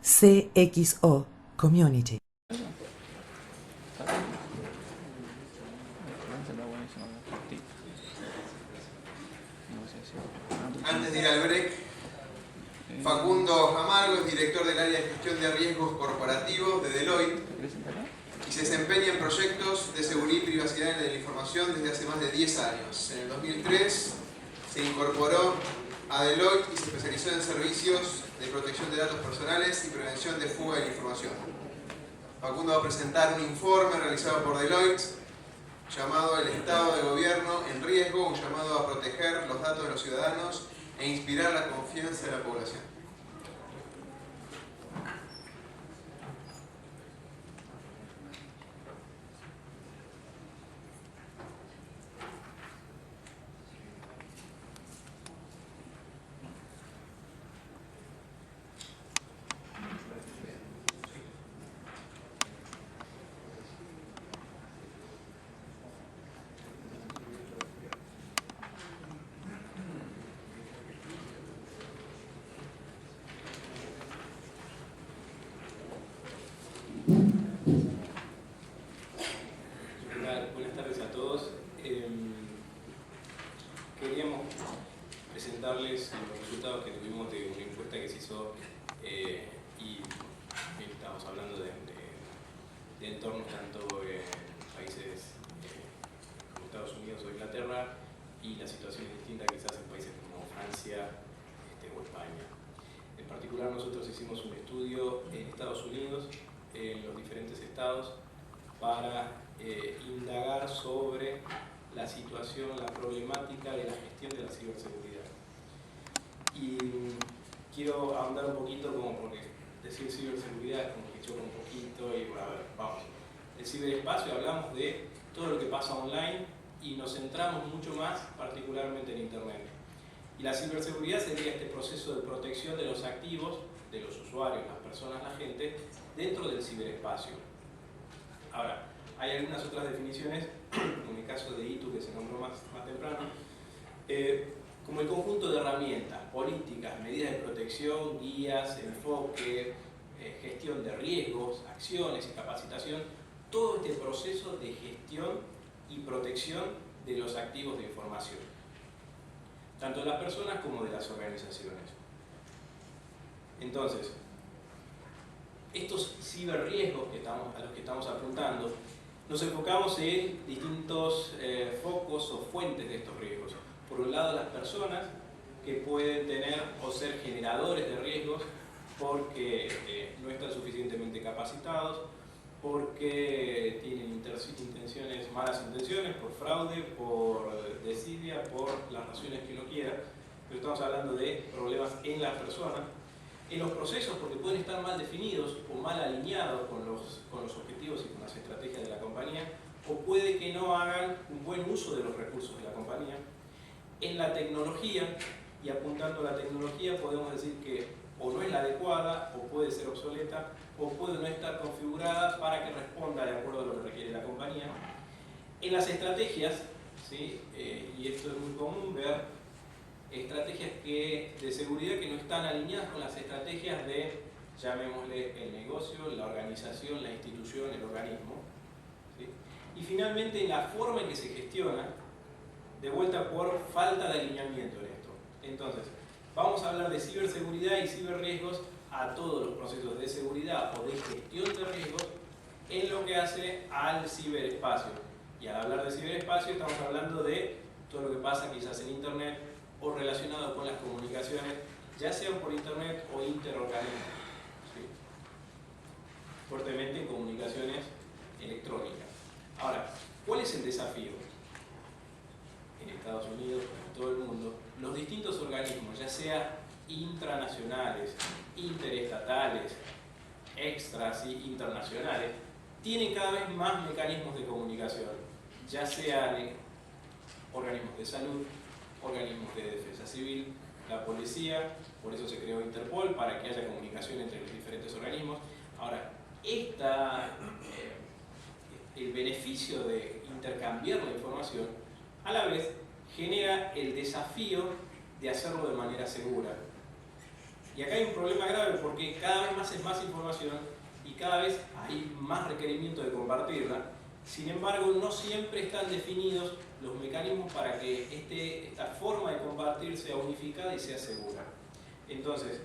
CXO Community. Antes de ir al break, Facundo Amargo es director del área de gestión de riesgos corporativos de Deloitte y se desempeña en proyectos de seguridad y privacidad de la información desde hace más de 10 años. En el 2003 se incorporó a Deloitte y se especializó en servicios de protección de datos personales y prevención de fuga de la información. Facundo va a presentar un informe realizado por Deloitte llamado El Estado de Gobierno en Riesgo, un llamado a proteger los datos de los ciudadanos e inspirar la confianza de la población. Buenas tardes a todos. Queríamos presentarles los resultados que tuvimos de una encuesta que se hizo y estamos hablando de entornos tanto en países como Estados Unidos o Inglaterra y la situación es distinta quizás en países como Francia o España. En particular nosotros hicimos un estudio en Estados Unidos, en los diferentes estados, para indagar sobre la situación, la problemática de la gestión de la ciberseguridad. Y quiero ahondar un poquito, como porque decir ciberseguridad como que choca un poquito y a ver, vamos. El ciberespacio hablamos de todo lo que pasa online y nos centramos mucho más particularmente en Internet. Y la ciberseguridad sería este proceso de protección de los activos, de los usuarios, las personas, la gente, dentro del ciberespacio. Ahora, hay algunas otras definiciones, en el caso de ITU que se nombró más temprano, como el conjunto de herramientas, políticas, medidas de protección, guías, enfoque, gestión de riesgos, acciones y capacitación, todo este proceso de gestión y protección de los activos de información, tanto de las personas como de las organizaciones. Entonces, estos ciberriesgos a los que estamos apuntando, nos enfocamos en distintos focos o fuentes de estos riesgos. Por un lado, las personas que pueden tener o ser generadores de riesgos porque no están suficientemente capacitados, porque tienen malas intenciones, por fraude, por desidia, por las razones que uno quiera. Pero estamos hablando de problemas en las personas. En los procesos, porque pueden estar mal definidos o mal alineados con los objetivos y con las estrategias de la compañía, o puede que no hagan un buen uso de los recursos de la compañía. En la tecnología, y apuntando a la tecnología, podemos decir que o no es la adecuada, o puede ser obsoleta, o puede no estar configurada para que responda de acuerdo a lo que requiere la compañía. En las estrategias, ¿sí? Y esto es muy común ver estrategias de seguridad que no están alineadas con las estrategias de, llamémosle, el negocio, la organización, la institución, el organismo, ¿sí? Y finalmente en la forma en que se gestiona, de vuelta por falta de alineamiento en esto. Entonces, vamos a hablar de ciberseguridad y ciberriesgos a todos los procesos de seguridad o de gestión de riesgos en lo que hace al ciberespacio. Y al hablar de ciberespacio estamos hablando de todo lo que pasa quizás en Internet o relacionado con las comunicaciones, ya sean por Internet o interorganismos, ¿sí? Fuertemente en comunicaciones electrónicas. Ahora, ¿cuál es el desafío? En Estados Unidos, en todo el mundo, los distintos organismos, ya sea intranacionales, interestatales, extras y internacionales, tienen cada vez más mecanismos de comunicación, ya sean organismos de salud, organismos de defensa civil, la policía, por eso se creó Interpol, para que haya comunicación entre los diferentes organismos. Ahora, el beneficio de intercambiar la información, a la vez genera el desafío de hacerlo de manera segura. Y acá hay un problema grave porque cada vez más es más información y cada vez hay más requerimiento de compartirla. Sin embargo, no siempre están definidos los mecanismos para que esta forma de compartir sea unificada y sea segura. Entonces,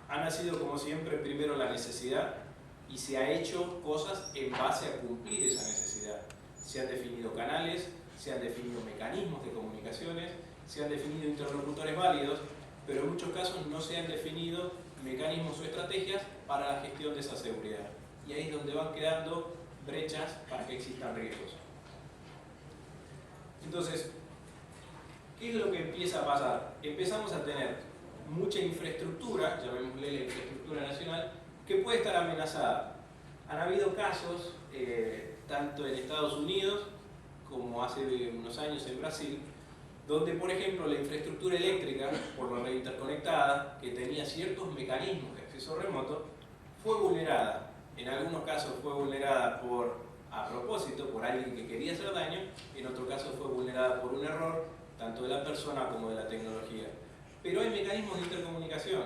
ha nacido como siempre primero la necesidad y se ha hecho cosas en base a cumplir esa necesidad. Se han definido canales, se han definido mecanismos de comunicaciones, se han definido interlocutores válidos, pero en muchos casos no se han definido mecanismos o estrategias para la gestión de esa seguridad. Y ahí es donde van quedando brechas para que existan riesgos. Entonces, ¿qué es lo que empieza a pasar? Empezamos a tener mucha infraestructura, llamémosle la infraestructura nacional, que puede estar amenazada. Han habido casos, tanto en Estados Unidos como hace unos años en Brasil, donde, por ejemplo, la infraestructura eléctrica, por la red interconectada, que tenía ciertos mecanismos de acceso remoto, fue vulnerada. En algunos casos fue vulnerada a propósito, por alguien que quería hacer daño, en otro caso fue vulnerada por un error, tanto de la persona como de la tecnología. Pero hay mecanismos de intercomunicación,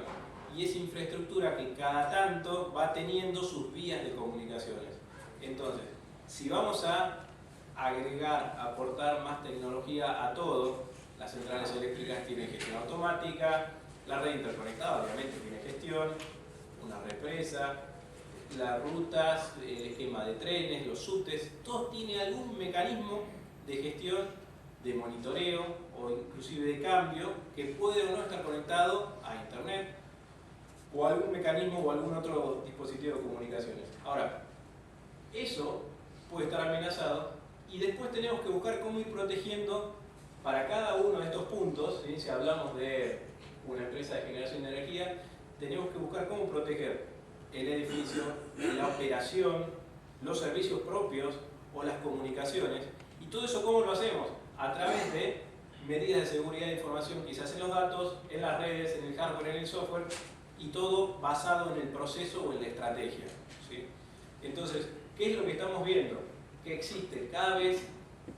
y es infraestructura que cada tanto va teniendo sus vías de comunicaciones. Entonces, si vamos a agregar, aportar más tecnología a todo, las centrales eléctricas tienen gestión automática, la red interconectada obviamente tiene gestión, una represa, las rutas, el esquema de trenes, los subtes, todos tienen algún mecanismo de gestión, de monitoreo o inclusive de cambio que puede o no estar conectado a internet o a algún mecanismo o algún otro dispositivo de comunicaciones. Ahora, eso puede estar amenazado y después tenemos que buscar cómo ir protegiendo para cada uno de estos puntos. ¿Sí? Si hablamos de una empresa de generación de energía, tenemos que buscar cómo proteger el edificio, la operación, los servicios propios o las comunicaciones. ¿Y todo eso cómo lo hacemos? A través de medidas de seguridad de información, quizás en los datos, en las redes, en el hardware, en el software, y todo basado en el proceso o en la estrategia. ¿Sí? Entonces, ¿qué es lo que estamos viendo? Que existe cada vez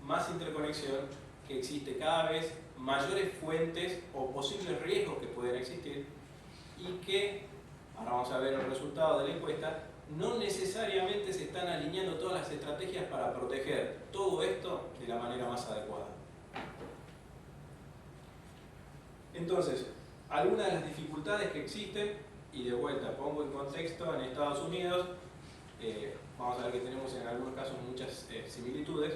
más interconexión, que existe cada vez mayores fuentes o posibles riesgos que pueden existir y que, ahora vamos a ver el resultado de la encuesta, no necesariamente se están alineando todas las estrategias para proteger todo esto de la manera más adecuada. Entonces, algunas de las dificultades que existen, y de vuelta pongo en contexto, en Estados Unidos, vamos a ver que tenemos en algunos casos muchas similitudes.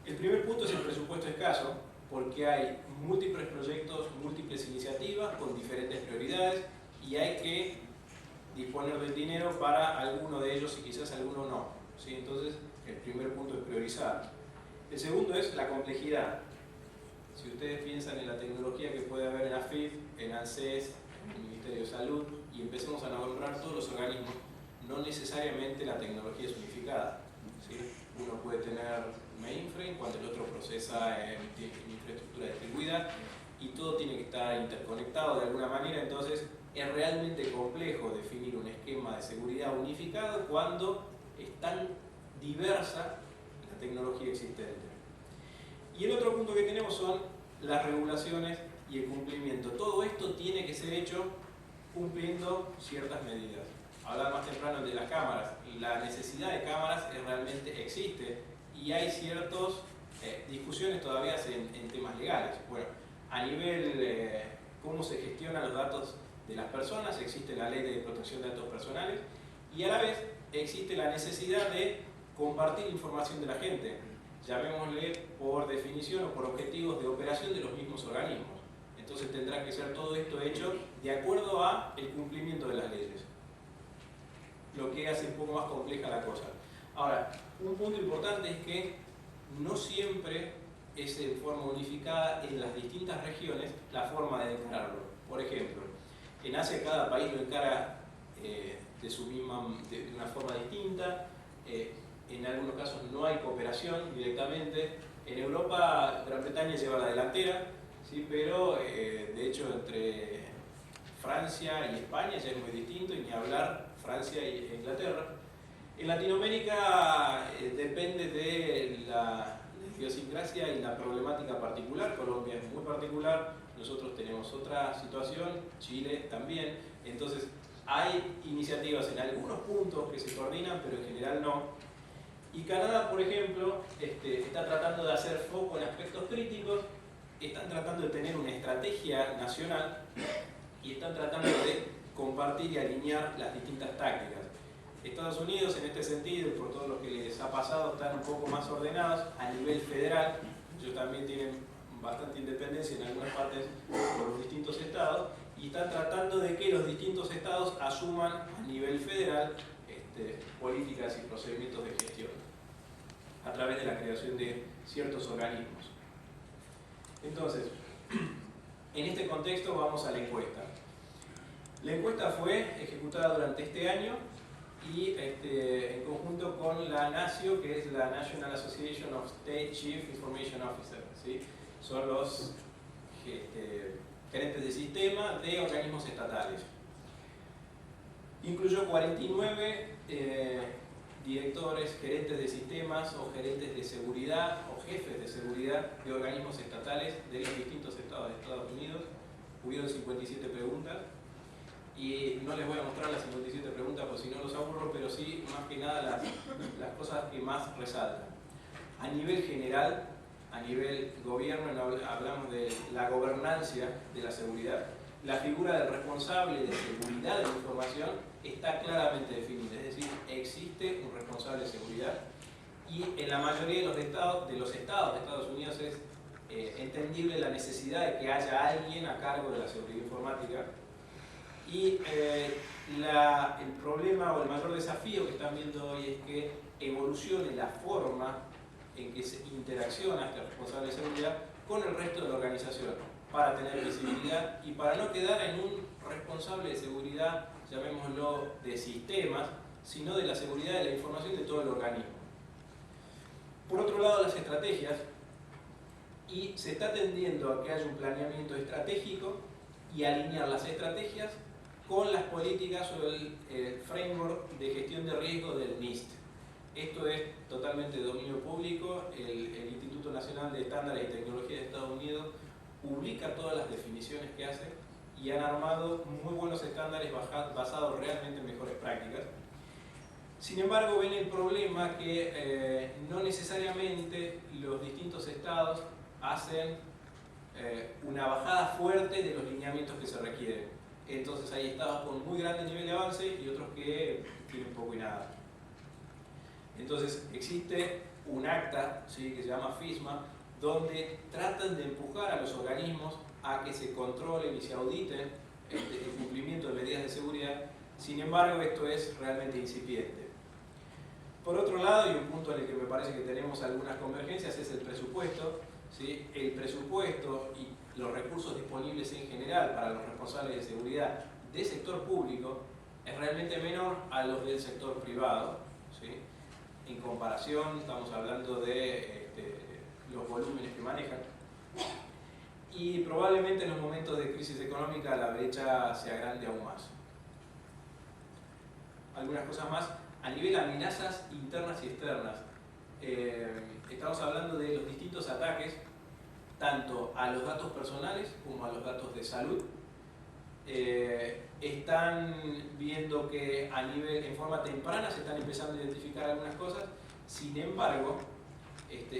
El primer punto es el presupuesto escaso, porque hay múltiples proyectos, múltiples iniciativas con diferentes prioridades y hay que disponer del dinero para alguno de ellos y quizás alguno no. ¿Sí? Entonces, el primer punto es priorizar. El segundo es la complejidad. Si ustedes piensan en la tecnología que puede haber en AFIP, en ANSES, en el Ministerio de Salud, y empecemos a nombrar todos los organismos, no necesariamente la tecnología es unificada. ¿Sí? Uno puede tener mainframe cuando el otro procesa en infraestructura distribuida y todo tiene que estar interconectado de alguna manera. Entonces es realmente complejo definir un esquema de seguridad unificado cuando es tan diversa la tecnología existente. Y el otro punto que tenemos son las regulaciones y el cumplimiento. Todo esto tiene que ser hecho cumpliendo ciertas medidas. Hablaba más temprano de las cámaras. La necesidad de cámaras realmente existe y hay ciertas discusiones todavía en temas legales. Bueno, a nivel cómo se gestionan los datos de las personas, existe la ley de protección de datos personales y a la vez existe la necesidad de compartir información de la gente, llamémosle por definición o por objetivos de operación de los mismos organismos. Entonces tendrá que ser todo esto hecho de acuerdo a el cumplimiento de las leyes, lo que hace un poco más compleja la cosa. Ahora, un punto importante es que no siempre es de forma unificada en las distintas regiones la forma de encararlo. Por ejemplo, en Asia cada país lo encara de una forma distinta, en algunos casos no hay cooperación directamente. En Europa, Gran Bretaña lleva la delantera, ¿sí? Pero de hecho entre Francia y España ya es muy distinto, y ni hablar Francia e Inglaterra. En Latinoamérica depende de la idiosincrasia y la problemática particular. Colombia es muy particular, nosotros tenemos otra situación, Chile también, entonces hay iniciativas en algunos puntos que se coordinan, pero en general no. Y Canadá, por ejemplo, está tratando de hacer foco en aspectos críticos, están tratando de tener una estrategia nacional y están tratando de compartir y alinear las distintas tácticas. Estados Unidos, en este sentido, y por todo lo que les ha pasado, están un poco más ordenados a nivel federal. Ellos también tienen bastante independencia en algunas partes por los distintos estados y están tratando de que los distintos estados asuman a nivel federal políticas y procedimientos de gestión a través de la creación de ciertos organismos. Entonces, en este contexto vamos a la encuesta. La encuesta fue ejecutada durante este año y en conjunto con la NACIO, que es la National Association of State Chief Information Officers, ¿sí? Son los gerentes de sistema de organismos estatales. Incluyó 49 directores, gerentes de sistemas o gerentes de seguridad o jefes de seguridad de organismos estatales de los distintos estados de Estados Unidos. Hubieron 57 preguntas y no les voy a mostrar las 57 preguntas por si no los aburro, pero sí, más que nada, las cosas que más resaltan. A nivel general, a nivel gobierno, hablamos de la gobernancia de la seguridad. La figura del responsable de seguridad de la información está claramente definida, es decir, existe un responsable de seguridad y en la mayoría de los estados de Estados Unidos es entendible la necesidad de que haya alguien a cargo de la seguridad informática y el problema o el mayor desafío que están viendo hoy es que evolucione la forma en que se interacciona este responsable de seguridad con el resto de la organización para tener visibilidad y para no quedar en un responsable de seguridad, llamémoslo, de sistemas, sino de la seguridad de la información de todo el organismo. Por otro lado, las estrategias, y se está tendiendo a que haya un planeamiento estratégico y alinear las estrategias con las políticas o el framework de gestión de riesgo del NIST. Esto es totalmente de dominio público. El Instituto Nacional de Estándares y Tecnología de Estados Unidos publica todas las definiciones que hace y han armado muy buenos estándares basados realmente en mejores prácticas. Sin embargo, ven el problema que no necesariamente los distintos estados hacen una bajada fuerte de los lineamientos que se requieren. Entonces hay estados con muy grande nivel de avance y otros que tienen poco y nada. Entonces existe un acta, ¿sí?, que se llama FISMA, donde tratan de empujar a los organismos a que se controlen y se auditen el cumplimiento de medidas de seguridad. Sin embargo, esto es realmente incipiente. Por otro lado, y un punto en el que me parece que tenemos algunas convergencias, es el presupuesto. ¿Sí? El presupuesto y los recursos disponibles en general para los responsables de seguridad del sector público es realmente menor a los del sector privado. ¿Sí? En comparación, estamos hablando de los volúmenes que manejan. Y probablemente en los momentos de crisis económica la brecha se agrande aún más. Algunas cosas más. A nivel de amenazas internas y externas, estamos hablando de los distintos ataques, tanto a los datos personales como a los datos de salud. Están viendo que en forma temprana se están empezando a identificar algunas cosas, sin embargo,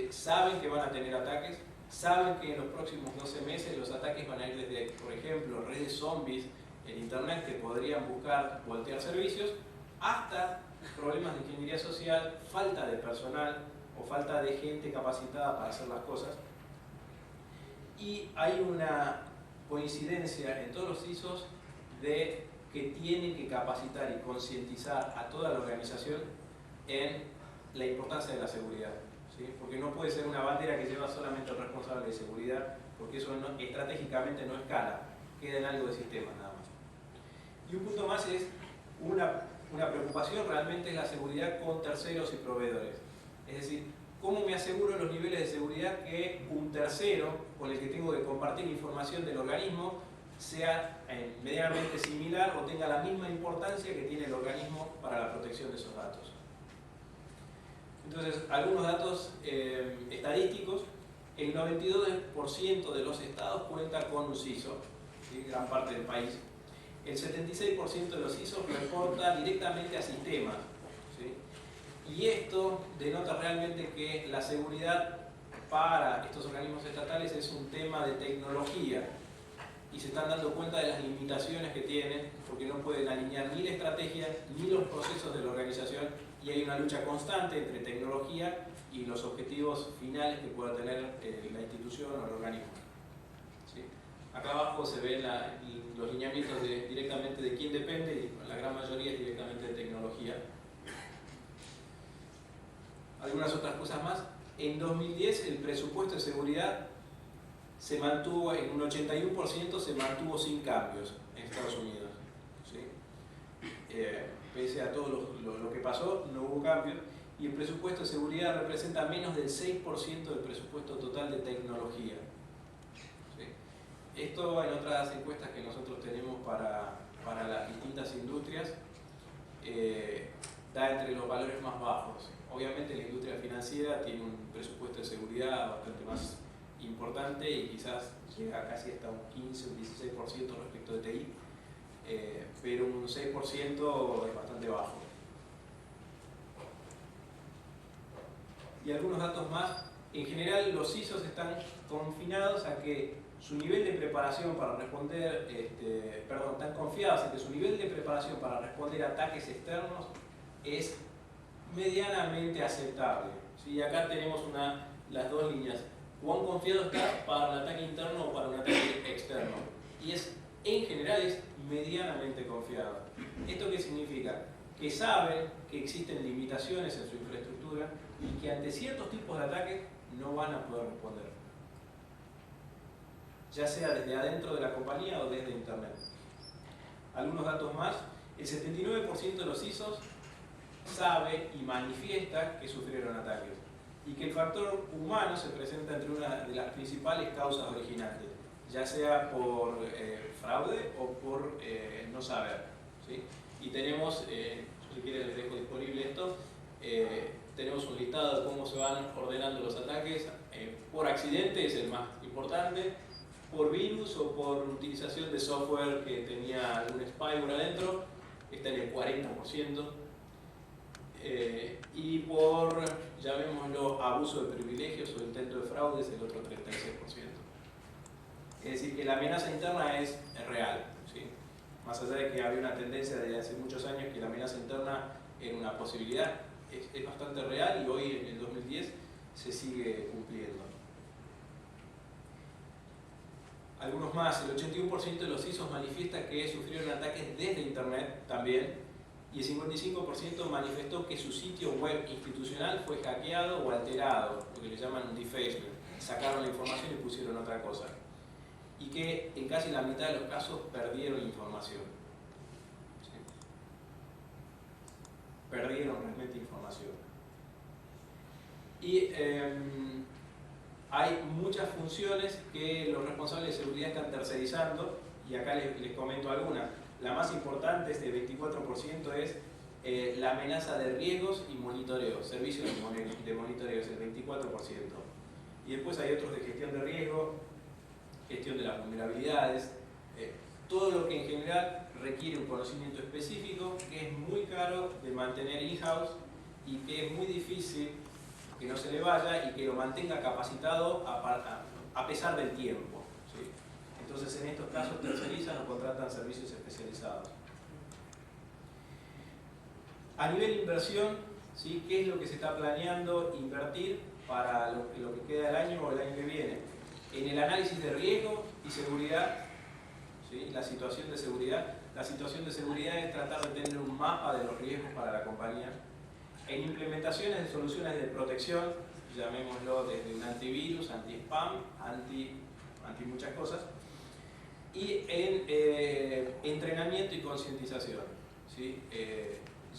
saben que van a tener ataques, saben que en los próximos 12 meses los ataques van a ir desde, por ejemplo, redes zombies en internet que podrían buscar voltear servicios, hasta problemas de ingeniería social, falta de personal o falta de gente capacitada para hacer las cosas. Y hay una coincidencia en todos los CISOs de que tienen que capacitar y concientizar a toda la organización en la importancia de la seguridad. ¿Sí? Porque no puede ser una bandera que lleva solamente el responsable de seguridad, porque eso estratégicamente no escala, queda en algo de sistemas nada más. Y un punto más es una preocupación realmente es la seguridad con terceros y proveedores. Es decir, ¿cómo me aseguro los niveles de seguridad que un tercero con el que tengo que compartir información del organismo sea medianamente similar o tenga la misma importancia que tiene el organismo para la protección de esos datos? Entonces, algunos datos estadísticos. el 92% de los estados cuenta con un CISO, ¿sí? Gran parte del país. El 76% de los CISOs reporta directamente a sistemas, ¿sí? Y esto denota realmente que la seguridad para estos organismos estatales es un tema de tecnología y se están dando cuenta de las limitaciones que tienen porque no pueden alinear ni la estrategia ni los procesos de la organización y hay una lucha constante entre tecnología y los objetivos finales que pueda tener la institución o el organismo. ¿Sí? Acá abajo se ven los lineamientos directamente de quién depende y la gran mayoría es directamente de tecnología. Algunas otras cosas más. En 2010 el presupuesto de seguridad se mantuvo en un 81%, se mantuvo sin cambios en Estados Unidos. ¿Sí? Pese a todo lo que pasó, no hubo cambios. Y el presupuesto de seguridad representa menos del 6% del presupuesto total de tecnología. ¿Sí? Esto en otras encuestas que nosotros tenemos para las distintas industrias da entre los valores más bajos. Obviamente la industria financiera tiene un presupuesto de seguridad bastante más importante y quizás llega casi hasta un 15 o un 16% respecto de TI, pero un 6% es bastante bajo. Y algunos datos más. En general los CISOs están confinados a que su nivel de preparación para responder, están confiados en que su nivel de preparación para responder a ataques externos es medianamente aceptable. ¿Sí? Acá tenemos las dos líneas. ¿Cuán confiado está para un ataque interno o para un ataque externo? Y en general es medianamente confiado. ¿Esto qué significa? Que sabe que existen limitaciones en su infraestructura y que ante ciertos tipos de ataques no van a poder responder. Ya sea desde adentro de la compañía o desde internet. Algunos datos más. El 79% de los CISOs sabe y manifiesta que sufrieron ataques y que el factor humano se presenta entre una de las principales causas originantes, ya sea por fraude o por no saber. ¿Sí? Y tenemos, si quieren les dejo disponible esto, tenemos un listado de cómo se van ordenando los ataques. Por accidente es el más importante, por virus o por utilización de software que tenía algún spyware adentro, está en el 40%. Y por, llamémoslo, abuso de privilegios o intento de fraude es el otro 36%. Es decir, que la amenaza interna es real. ¿Sí? Más allá de que había una tendencia desde hace muchos años que la amenaza interna era una posibilidad, es bastante real y hoy en el 2010 se sigue cumpliendo. Algunos más, el 81% de los CISOs manifiesta que sufrieron ataques desde internet también. Y el 55% manifestó que su sitio web institucional fue hackeado o alterado, lo que le llaman un defacement. Sacaron la información y pusieron otra cosa. Y que en casi la mitad de los casos perdieron información. ¿Sí? Perdieron realmente información. Y hay muchas funciones que los responsables de seguridad están tercerizando, y acá les comento algunas. La más importante, este 24%, es la amenaza de riesgos y monitoreo, servicios de monitoreo, es el 24%. Y después hay otros de gestión de riesgo, gestión de las vulnerabilidades, todo lo que en general requiere un conocimiento específico, que es muy caro de mantener in-house y que es muy difícil que no se le vaya y que lo mantenga capacitado a pesar del tiempo. ¿Sí? Entonces, en estos casos tercerizan o contratan servicios especializados. A nivel de inversión, ¿sí? ¿Qué es lo que se está planeando invertir para lo que queda del año o el año que viene? En el análisis de riesgo y seguridad, ¿sí? La situación de seguridad. La situación de seguridad es tratar de tener un mapa de los riesgos para la compañía. En implementaciones de soluciones de protección, llamémoslo desde un antivirus, anti-spam, anti muchas cosas. Y en entrenamiento y concientización. ¿Sí?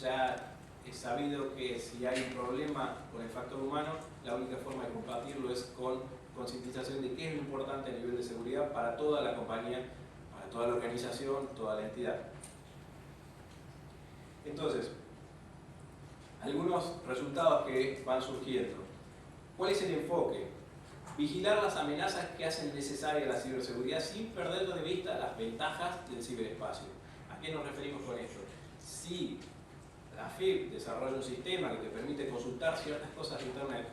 Ya es sabido que si hay un problema con el factor humano, la única forma de combatirlo es con concientización de qué es lo importante a nivel de seguridad para toda la compañía, para toda la organización, toda la entidad. Entonces, algunos resultados que van surgiendo. ¿Cuál es el enfoque? Vigilar las amenazas que hacen necesaria la ciberseguridad sin perder de vista las ventajas del ciberespacio. ¿A qué nos referimos con esto? Si la AFIP desarrolla un sistema que te permite consultar ciertas cosas de Internet,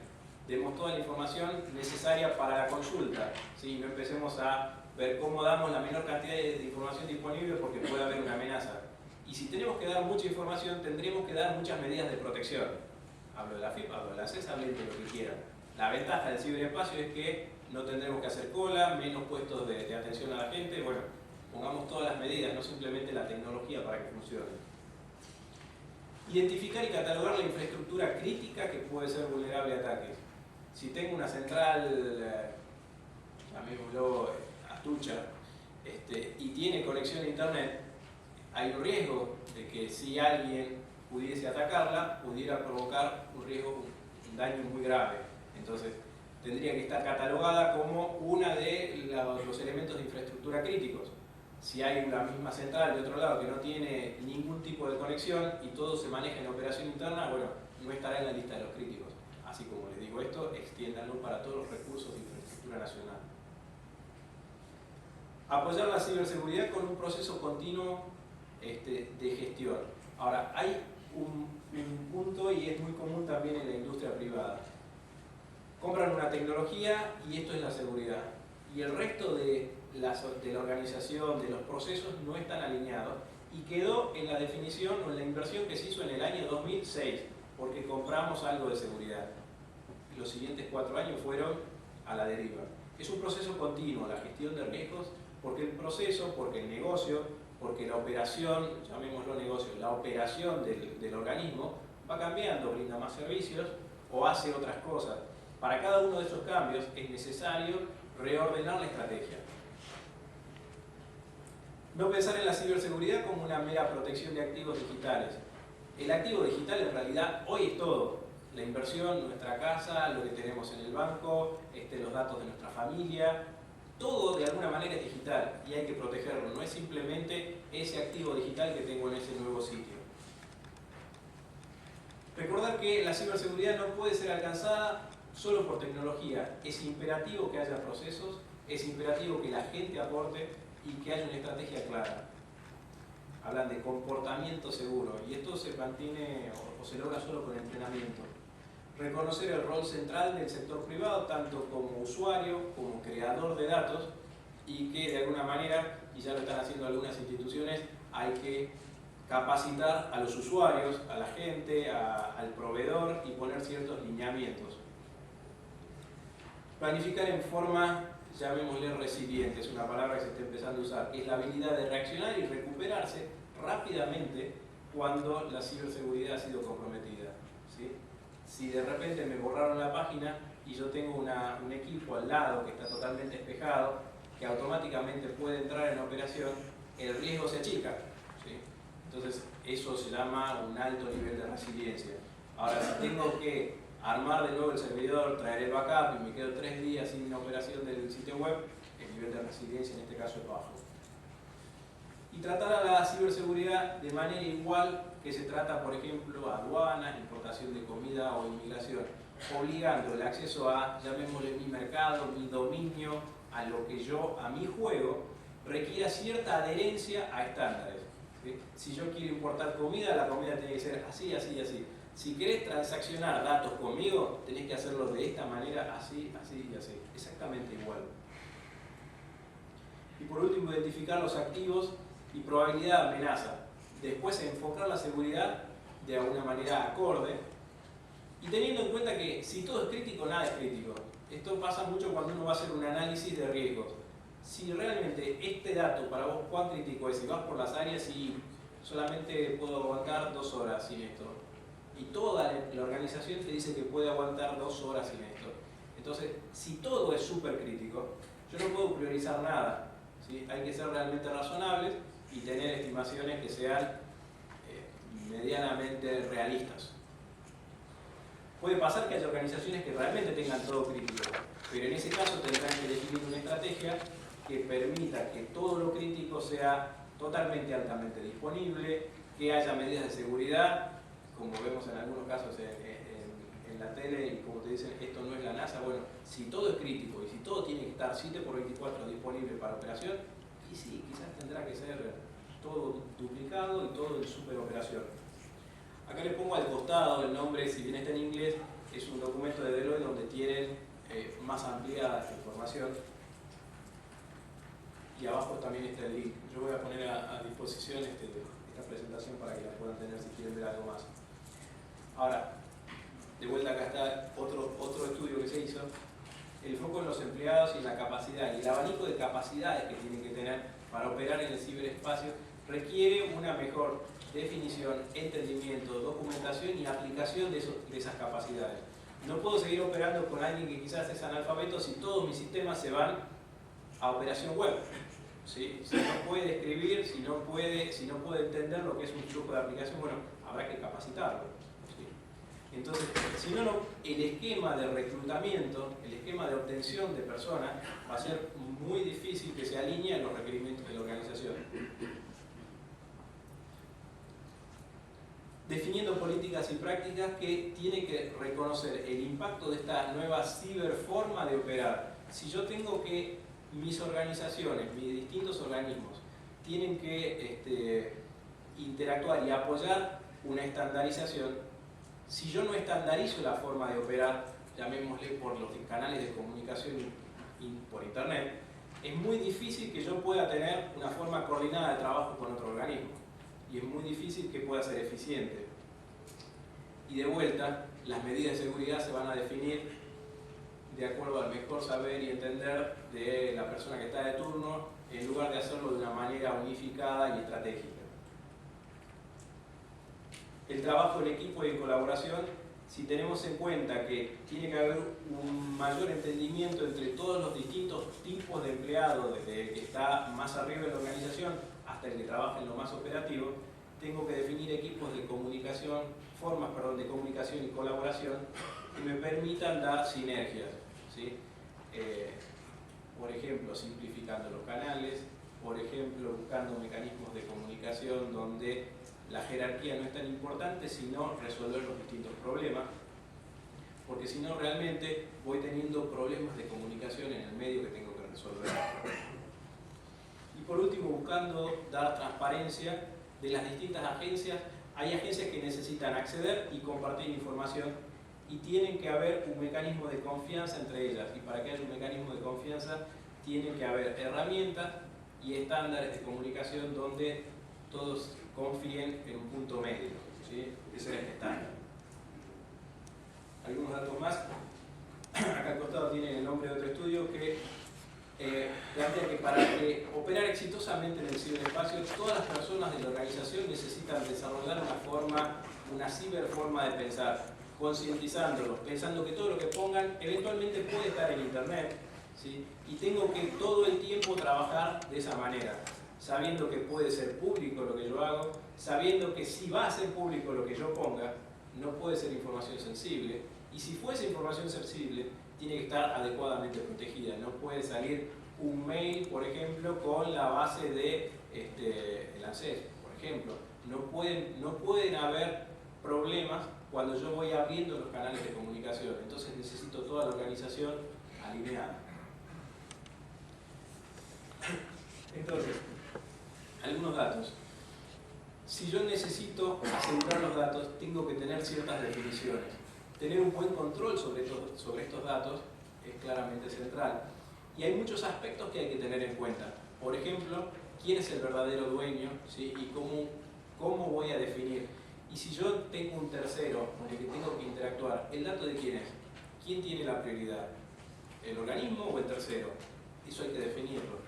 demos toda la información necesaria para la consulta. ¿Sí? No empecemos a ver cómo damos la menor cantidad de información disponible porque puede haber una amenaza. Y si tenemos que dar mucha información, tendremos que dar muchas medidas de protección. Hablo de la AFIP, hablo de la CES, hablen de lo que quieran. La ventaja del ciberespacio es que no tendremos que hacer cola, menos puestos de atención a la gente. Bueno, pongamos todas las medidas, no simplemente la tecnología para que funcione. Identificar y catalogar la infraestructura crítica que puede ser vulnerable a ataques. Si tengo una central, llamémoslo Atucha, y tiene conexión a Internet, hay un riesgo de que si alguien pudiese atacarla, pudiera provocar un riesgo, un daño muy grave. Entonces, tendría que estar catalogada como uno de los elementos de infraestructura críticos. Si hay una misma central de otro lado que no tiene ningún tipo de conexión y todo se maneja en operación interna, bueno, no estará en la lista de los críticos. Así como les digo esto, extiéndanlo para todos los recursos de infraestructura nacional. Apoyar la ciberseguridad con un proceso continuo de gestión. Ahora, hay un punto, y es muy común también en la industria privada. Compran una tecnología y esto es la seguridad. Y el resto de la organización, de los procesos, no están alineados. Y quedó en la definición o en la inversión que se hizo en el año 2006, porque compramos algo de seguridad. Y los siguientes 4 años fueron a la deriva. Es un proceso continuo, la gestión de riesgos, porque el proceso, porque el negocio, porque la operación, llamémoslo negocio, la operación del organismo va cambiando, brinda más servicios o hace otras cosas. Para cada uno de esos cambios es necesario reordenar la estrategia. No pensar en la ciberseguridad como una mera protección de activos digitales. El activo digital en realidad hoy es todo. La inversión, nuestra casa, lo que tenemos en el banco, los datos de nuestra familia, todo de alguna manera es digital y hay que protegerlo. No es simplemente ese activo digital que tengo en ese nuevo sitio. Recordar que la ciberseguridad no puede ser alcanzada solo por tecnología. Es imperativo que haya procesos, es imperativo que la gente aporte y que haya una estrategia clara. Hablan de comportamiento seguro y esto se mantiene o se logra solo con entrenamiento. Reconocer el rol central del sector privado, tanto como usuario, como creador de datos, y que de alguna manera, y ya lo están haciendo algunas instituciones, hay que capacitar a los usuarios, a la gente, al proveedor y poner ciertos lineamientos. Planificar en forma, llamémosle resiliente, es una palabra que se está empezando a usar, es la habilidad de reaccionar y recuperarse rápidamente cuando la ciberseguridad ha sido comprometida. ¿Sí? Si de repente me borraron la página y yo tengo un equipo al lado que está totalmente espejado, que automáticamente puede entrar en operación, el riesgo se achica. ¿Sí? Entonces, eso se llama un alto nivel de resiliencia. Ahora, si tengo que armar de nuevo el servidor, traer el backup y me quedo 3 días sin operación del sitio web, el nivel de resiliencia en este caso es bajo. Y tratar a la ciberseguridad de manera igual que se trata, por ejemplo, aduanas, importación de comida o inmigración, obligando el acceso a, llamémosle, mi mercado, mi dominio, a lo que yo, a mi juego, requiera cierta adherencia a estándares. ¿Sí? Si yo quiero importar comida, la comida tiene que ser así, así, así. Si querés transaccionar datos conmigo, tenés que hacerlo de esta manera, así, así y así. Exactamente igual. Y por último, identificar los activos y probabilidad de amenaza. Después, enfocar la seguridad de alguna manera acorde. Y teniendo en cuenta que si todo es crítico, nada es crítico. Esto pasa mucho cuando uno va a hacer un análisis de riesgos. Si realmente este dato para vos cuán crítico es, si vas por las áreas y solamente puedo aguantar 2 horas sin esto, y toda la organización te dice que puede aguantar 2 horas sin esto. Entonces, si todo es súper crítico, yo no puedo priorizar nada. ¿Sí? Hay que ser realmente razonables y tener estimaciones que sean medianamente realistas. Puede pasar que haya organizaciones que realmente tengan todo crítico, pero en ese caso tendrán que definir una estrategia que permita que todo lo crítico sea totalmente altamente disponible, que haya medidas de seguridad, como vemos en algunos casos en la tele y como te dicen, esto no es la NASA. Bueno, si todo es crítico y si todo tiene que estar 7/24 disponible para operación, y sí, quizás tendrá que ser todo duplicado y todo en superoperación. Acá les pongo al costado el nombre, si bien está en inglés, es un documento de Deloitte donde tienen más ampliada esta información. Y abajo también está el link. Yo voy a poner a disposición esta presentación para que la puedan tener si quieren ver algo más. Ahora, de vuelta acá está otro estudio que se hizo. El foco en los empleados y la capacidad y el abanico de capacidades que tienen que tener para operar en el ciberespacio requiere una mejor definición, entendimiento, documentación y aplicación de esas capacidades. No puedo seguir operando con alguien que quizás es analfabeto si todos mis sistemas se van a operación web. ¿Sí? Si no puede escribir, si no puede entender lo que es un flujo de aplicación, bueno, habrá que capacitarlo. ¿Sí? Entonces, si no, el esquema de reclutamiento, el esquema de obtención de personas va a ser muy difícil que se alinee a los requerimientos de la organización. Definiendo políticas y prácticas que tienen que reconocer el impacto de esta nueva ciberforma de operar. Si yo tengo que mis organizaciones, mis distintos organismos, tienen que interactuar y apoyar una estandarización, si yo no estandarizo la forma de operar, llamémosle por los canales de comunicación por internet, es muy difícil que yo pueda tener una forma coordinada de trabajo con otro organismo. Y es muy difícil que pueda ser eficiente. Y de vuelta, las medidas de seguridad se van a definir de acuerdo al mejor saber y entender de la persona que está de turno, en lugar de hacerlo de una manera unificada y estratégica. El trabajo en equipo y en colaboración, si tenemos en cuenta que tiene que haber un mayor entendimiento entre todos los distintos tipos de empleados, desde el que está más arriba en la organización hasta el que trabaja en lo más operativo, tengo que definir equipos de comunicación, formas de comunicación y colaboración que me permitan dar sinergias. ¿Sí? Por ejemplo, simplificando los canales, por ejemplo, buscando mecanismos de comunicación donde la jerarquía no es tan importante, sino resolver los distintos problemas, porque si no realmente voy teniendo problemas de comunicación en el medio que tengo que resolver. Y por último, buscando dar transparencia de las distintas agencias. Hay agencias que necesitan acceder y compartir información y tienen que haber un mecanismo de confianza entre ellas. Y para que haya un mecanismo de confianza, tienen que haber herramientas y estándares de comunicación donde todos confíen en un punto medio. ¿Sí? Ese es el estándar. Algunos datos más. Acá al costado tienen el nombre de otro estudio que plantea que para operar exitosamente en el ciberespacio, todas las personas de la organización necesitan desarrollar una ciberforma de pensar, concientizándolos, pensando que todo lo que pongan eventualmente puede estar en internet, ¿sí? Y tengo que todo el tiempo trabajar de esa manera, sabiendo que puede ser público lo que yo hago, sabiendo que si va a ser público lo que yo ponga, no puede ser información sensible, y si fuese información sensible, tiene que estar adecuadamente protegida. No puede salir un mail, por ejemplo, con la base de el ANSES, por ejemplo. No pueden haber problemas cuando yo voy abriendo los canales de comunicación. Entonces necesito toda la organización alineada. Entonces, algunos datos. Si yo necesito asegurar los datos, tengo que tener ciertas definiciones. Tener un buen control sobre estos datos es claramente central. Y hay muchos aspectos que hay que tener en cuenta. Por ejemplo, quién es el verdadero dueño, ¿sí? Y cómo voy a definir. Y si yo tengo un tercero con el que tengo que interactuar, ¿el dato de quién es? ¿Quién tiene la prioridad? ¿El organismo o el tercero? Eso hay que definirlo.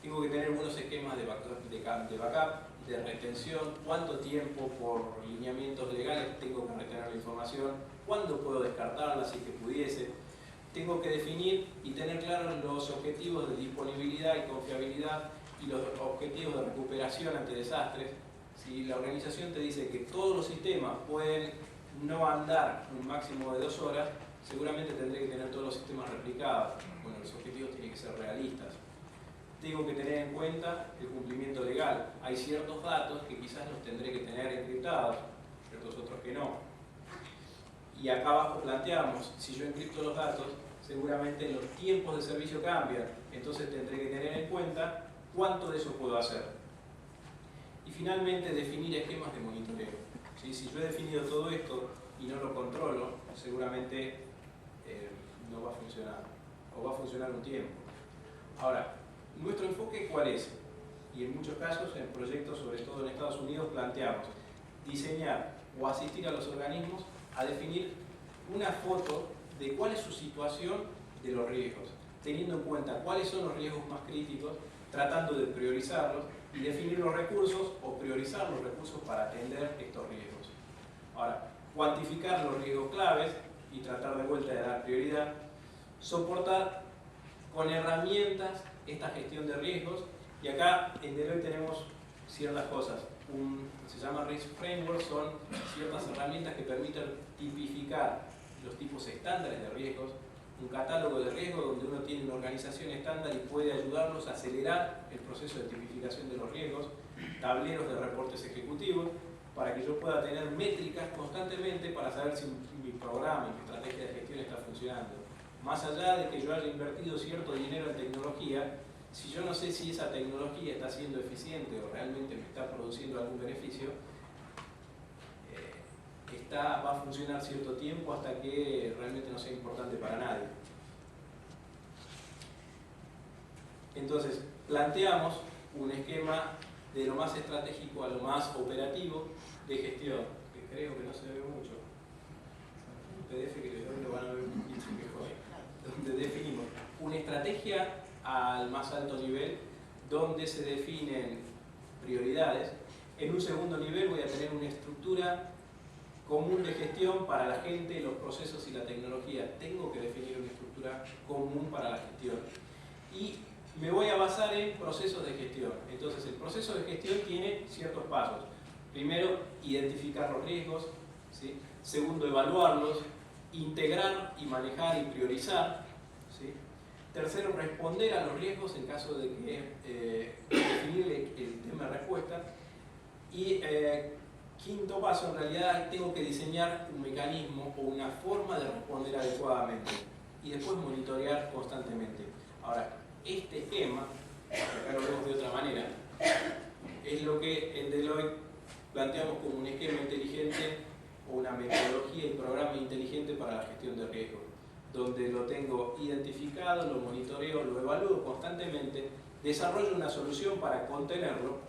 Tengo que tener unos esquemas de backup, de retención, cuánto tiempo por lineamientos legales tengo que retener la información, cuándo puedo descartarla si que pudiese. Tengo que definir y tener claros los objetivos de disponibilidad y confiabilidad y los objetivos de recuperación ante desastres. Si la organización te dice que todos los sistemas pueden no andar un máximo de 2 horas, seguramente tendré que tener todos los sistemas replicados. Bueno, los objetivos tienen que ser realistas. Tengo que tener en cuenta el cumplimiento legal. Hay ciertos datos que quizás los tendré que tener encriptados, ciertos otros que no. Y acá abajo planteamos, si yo encripto los datos, seguramente los tiempos de servicio cambian, entonces tendré que tener en cuenta cuánto de eso puedo hacer. Y finalmente definir esquemas de monitoreo. ¿Sí? Si yo he definido todo esto y no lo controlo, seguramente no va a funcionar, o va a funcionar un tiempo. Ahora, ¿nuestro enfoque cuál es? Y en muchos casos, en proyectos, sobre todo en Estados Unidos, planteamos diseñar o asistir a los organismos a definir una foto de cuál es su situación de los riesgos, teniendo en cuenta cuáles son los riesgos más críticos, tratando de priorizarlos y definir los recursos o priorizar los recursos para atender estos riesgos. Ahora, cuantificar los riesgos claves y tratar de vuelta de dar prioridad, soportar con herramientas esta gestión de riesgos, y acá en Deloitte tenemos ciertas cosas. Se llama Risk Framework, son ciertas herramientas que permiten tipificar los tipos estándares de riesgos, un catálogo de riesgos donde uno tiene una organización estándar y puede ayudarlos a acelerar el proceso de tipificación de los riesgos, tableros de reportes ejecutivos, para que yo pueda tener métricas constantemente para saber si mi programa, mi estrategia de gestión está funcionando. Más allá de que yo haya invertido cierto dinero en tecnología, si yo no sé si esa tecnología está siendo eficiente o realmente me está produciendo algún beneficio, va a funcionar cierto tiempo hasta que realmente no sea importante para nadie. Entonces, planteamos un esquema de lo más estratégico a lo más operativo de gestión, que creo que no se ve mucho. Un PDF que les doy lo van a ver un poquito mejor, donde definimos una estrategia al más alto nivel, donde se definen prioridades. En un segundo nivel voy a tener una estructura común de gestión para la gente, los procesos y la tecnología. Tengo que definir una estructura común para la gestión. Y me voy a basar en procesos de gestión. Entonces, el proceso de gestión tiene ciertos pasos. Primero, identificar los riesgos. ¿Sí? Segundo, evaluarlos. Integrar y manejar y priorizar. ¿Sí? Tercero, responder a los riesgos en caso de que definir el tema de respuesta. Y quinto paso, en realidad tengo que diseñar un mecanismo o una forma de responder adecuadamente y después monitorear constantemente. Ahora, este esquema, acá lo vemos de otra manera, es lo que en Deloitte planteamos como un esquema inteligente o una metodología y programa inteligente para la gestión de riesgos, donde lo tengo identificado, lo monitoreo, lo evalúo constantemente, desarrollo una solución para contenerlo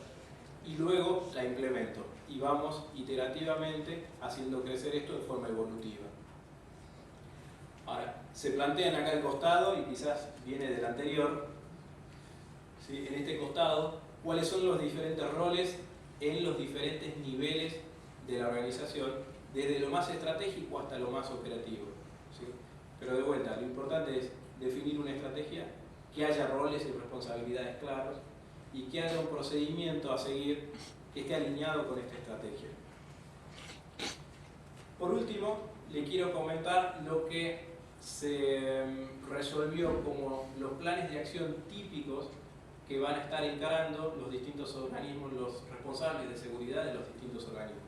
y luego la implemento. Y vamos iterativamente haciendo crecer esto de forma evolutiva. Ahora, se plantean acá el costado, y quizás viene del anterior, ¿sí? En este costado, cuáles son los diferentes roles en los diferentes niveles de la organización, desde lo más estratégico hasta lo más operativo. ¿Sí? Pero de vuelta, lo importante es definir una estrategia, que haya roles y responsabilidades claros, y que haya un procedimiento a seguir que esté alineado con esta estrategia. Por último, le quiero comentar lo que se resolvió como los planes de acción típicos que van a estar encarando los distintos organismos, los responsables de seguridad de los distintos organismos.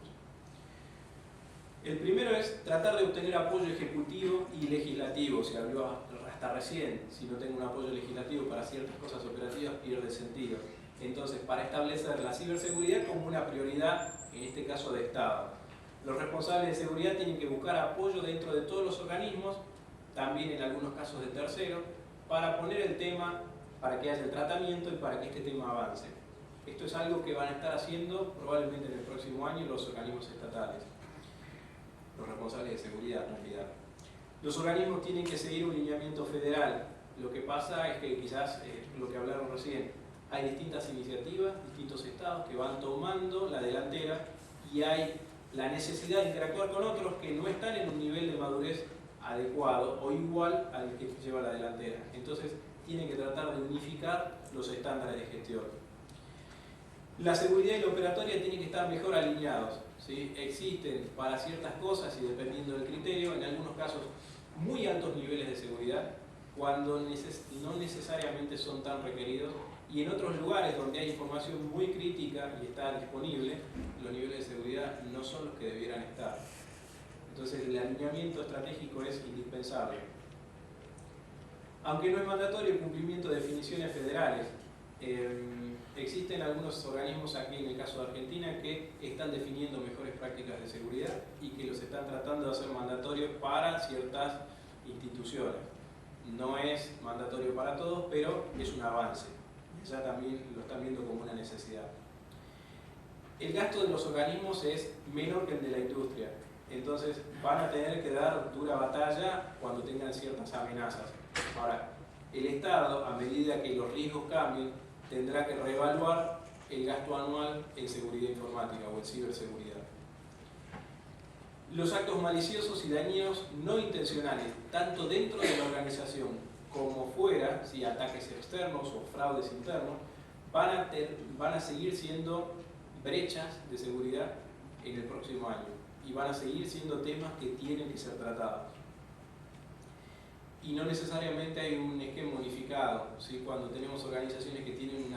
El primero es tratar de obtener apoyo ejecutivo y legislativo. Se habló hasta recién, si no tengo un apoyo legislativo para ciertas cosas operativas pierde sentido. Entonces, para establecer la ciberseguridad como una prioridad, en este caso de Estado. Los responsables de seguridad tienen que buscar apoyo dentro de todos los organismos, también en algunos casos de terceros, para poner el tema, para que haya el tratamiento y para que este tema avance. Esto es algo que van a estar haciendo probablemente en el próximo año los organismos estatales, los responsables de seguridad en realidad. Los organismos tienen que seguir un lineamiento federal. Lo que pasa es que quizás, lo que hablaron recién, hay distintas iniciativas, distintos estados que van tomando la delantera y hay la necesidad de interactuar con otros que no están en un nivel de madurez adecuado o igual al que lleva la delantera. Entonces, tienen que tratar de unificar los estándares de gestión. La seguridad y la operatoria tienen que estar mejor alineados, ¿sí? Existen para ciertas cosas y dependiendo del criterio, en algunos casos muy altos niveles de seguridad, cuando no necesariamente son tan requeridos, y en otros lugares donde hay información muy crítica y está disponible, los niveles de seguridad no son los que debieran estar. Entonces el alineamiento estratégico es indispensable. Aunque no es mandatorio el cumplimiento de definiciones federales, existen algunos organismos aquí en el caso de Argentina que están definiendo mejores prácticas de seguridad y que los están tratando de hacer mandatorios para ciertas instituciones. No es mandatorio para todos, pero es un avance. Ya también lo están viendo como una necesidad. El gasto de los organismos es menor que el de la industria, entonces van a tener que dar dura batalla cuando tengan ciertas amenazas. Ahora, el Estado, a medida que los riesgos cambien, tendrá que reevaluar el gasto anual en seguridad informática o en ciberseguridad. Los actos maliciosos y dañinos no intencionales, tanto dentro de la organización como fuera, si ataques externos o fraudes internos, van a seguir siendo brechas de seguridad en el próximo año y van a seguir siendo temas que tienen que ser tratados. Y no necesariamente hay un esquema unificado, ¿sí? Cuando tenemos organizaciones que tienen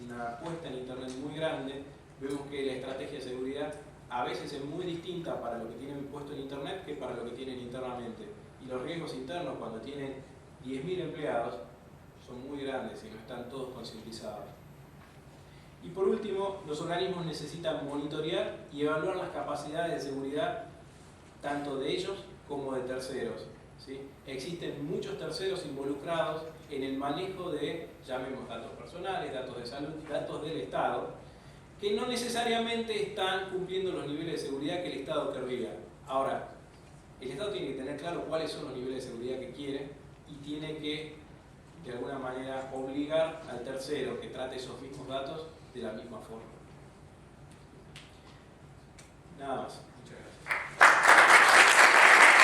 una apuesta en Internet muy grande, vemos que la estrategia de seguridad a veces es muy distinta para lo que tienen puesto en Internet que para lo que tienen internamente. Y los riesgos internos cuando tienen 10.000 empleados son muy grandes y no están todos concientizados. Y por último, los organismos necesitan monitorear y evaluar las capacidades de seguridad tanto de ellos como de terceros, ¿sí? Existen muchos terceros involucrados en el manejo de, llamemos datos personales, datos de salud, datos del Estado, que no necesariamente están cumpliendo los niveles de seguridad que el Estado querría. Ahora, el Estado tiene que tener claro cuáles son los niveles de seguridad que quiere y tiene que, de alguna manera, obligar al tercero que trate esos mismos datos de la misma forma. Nada más.